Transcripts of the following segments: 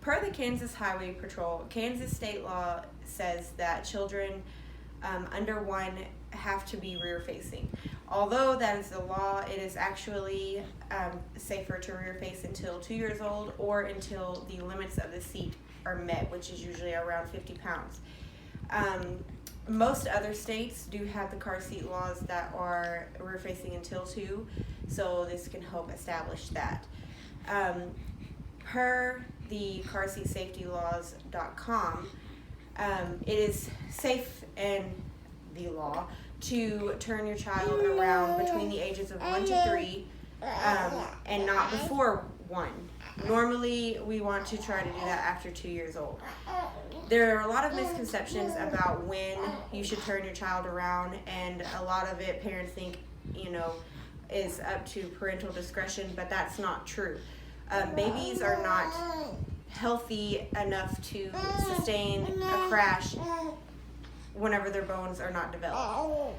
Per the Kansas Highway Patrol, Kansas state law says that children under 1 have to be rear facing. Although that is the law, it is actually safer to rear face until 2 years old or until the limits of the seat are met, which is usually around 50 pounds. Most other states do have the car seat laws that are rear facing until 2, so this can help establish that. Per the carseatsafetylaws.com, it is safe in the law to turn your child around between the ages of 1 to 3 and not before 1. Normally, we want to try to do that after 2 years old. There are a lot of misconceptions about when you should turn your child around, and a lot of it parents think, is up to parental discretion, but that's not true. Babies are not healthy enough to sustain a crash whenever their bones are not developed.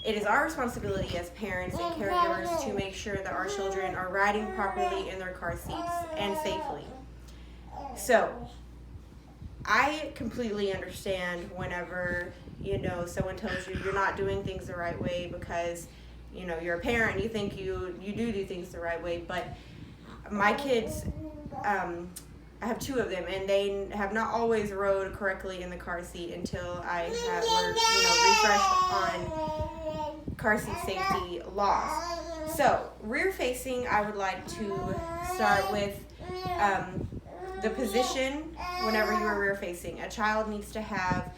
It is our responsibility as parents and caregivers to make sure that our children are riding properly in their car seats and safely. So, I completely understand whenever, someone tells you you're not doing things the right way because, you're a parent and you think you do things the right way, but my kids, I have 2 of them, and they have not always rode correctly in the car seat until I were refreshed on car seat safety laws. So, rear facing, I would like to start with the position whenever you are rear facing. A child needs to have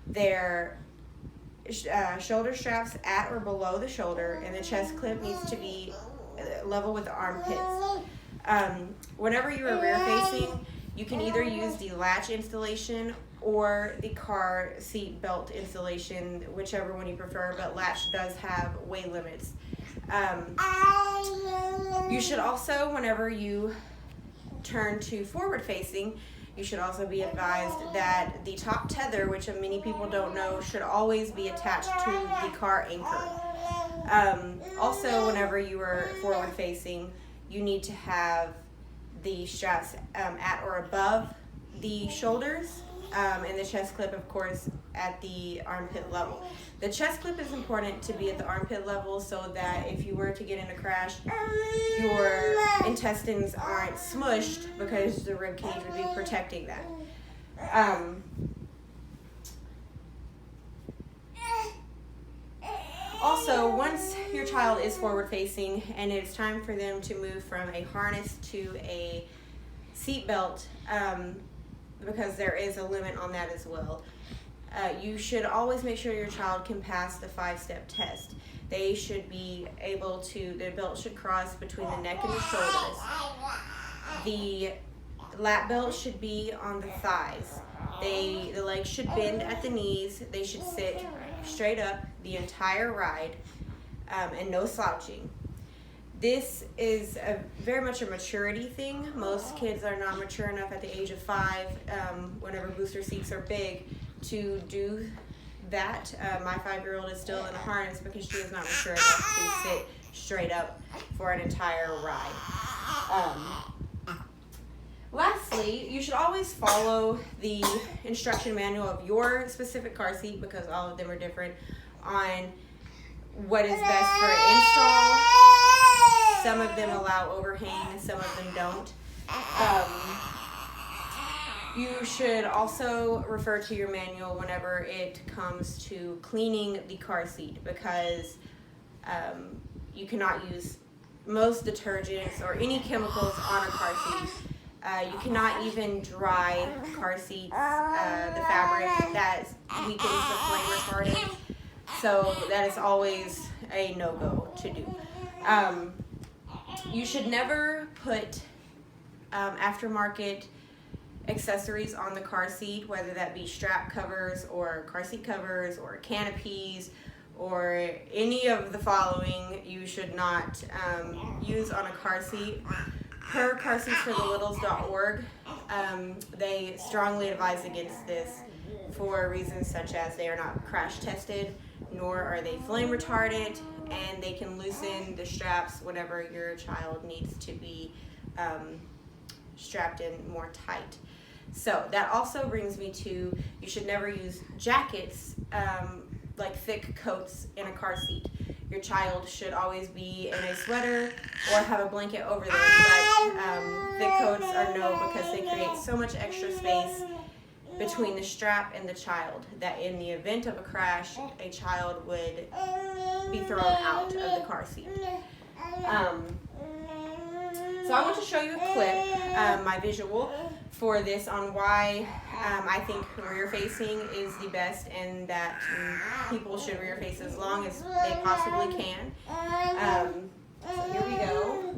their shoulder straps at or below the shoulder, and the chest clip needs to be level with the armpits. Whenever you are rear facing, you can either use the latch installation or the car seat belt installation, whichever one you prefer, but latch does have weight limits. You should also, whenever you turn to forward facing, you should also be advised that the top tether, which many people don't know, should always be attached to the car anchor. Also, whenever you are forward facing, you need to have the straps at or above the shoulders, and the chest clip, of course, at the armpit level. The chest clip is important to be at the armpit level so that if you were to get in a crash, your intestines aren't smushed because the rib cage would be protecting that. Also, once your child is forward facing and it's time for them to move from a harness to a seat belt, because there is a limit on that as well, you should always make sure your child can pass the 5-step test. They should be able to, the belt should cross between the neck and the shoulders. The lap belt should be on the thighs. The legs should bend at the knees. They should sit straight up the entire ride, and no slouching. This is very much a maturity thing. Most kids are not mature enough at the age of 5, whenever booster seats are big, to do that. My 5-year-old is still in a harness because she is not mature enough to sit straight up for an entire ride. Lastly, you should always follow the instruction manual of your specific car seat, because all of them are different, on what is best for install. Some of them allow overhang and some of them don't. You should also refer to your manual whenever it comes to cleaning the car seat, because you cannot use most detergents or any chemicals on a car seat. You cannot even dry car seats, the fabric that weakens the flame retardant. So that is always a no-go to do. You should never put aftermarket accessories on the car seat, whether that be strap covers or car seat covers or canopies or any of the following. You should not use on a car seat. Per carseatsforthelittles.org, they strongly advise against this for reasons such as they are not crash tested, nor are they flame retardant, and they can loosen the straps whenever your child needs to be strapped in more tight. So that also brings me to, you should never use jackets, like thick coats in a car seat. Your child should always be in a sweater or have a blanket over them, but thick coats are no, because they create so much extra space between the strap and the child that in the event of a crash, a child would be thrown out of the car seat. So I want to show you a clip, my visual for this, on why I think rear facing is the best, and that people should rear face as long as they possibly can. So here we go.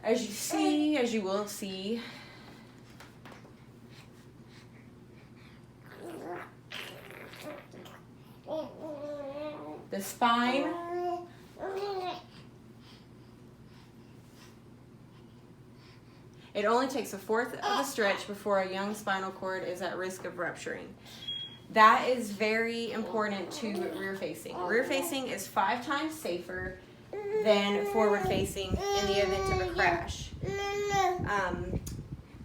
As you will see, the spine it only takes a fourth of a stretch before a young spinal cord is at risk of rupturing. That is very important to rear facing. Rear facing is 5 times safer than forward facing in the event of a crash.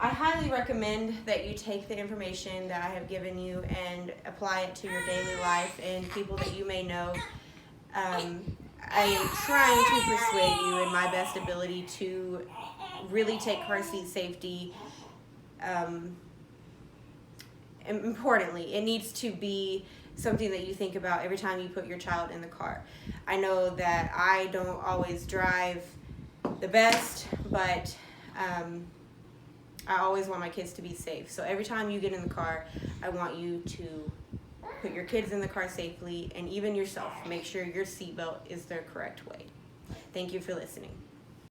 I highly recommend that you take the information that I have given you and apply it to your daily life and people that you may know. I am trying to persuade you in my best ability to really take car seat safety. Importantly, it needs to be something that you think about every time you put your child in the car. I know that I don't always drive the best, but I always want my kids to be safe. So every time you get in the car, I want you to put your kids in the car safely, and even yourself. Make sure your seatbelt is the correct way. Thank you for listening.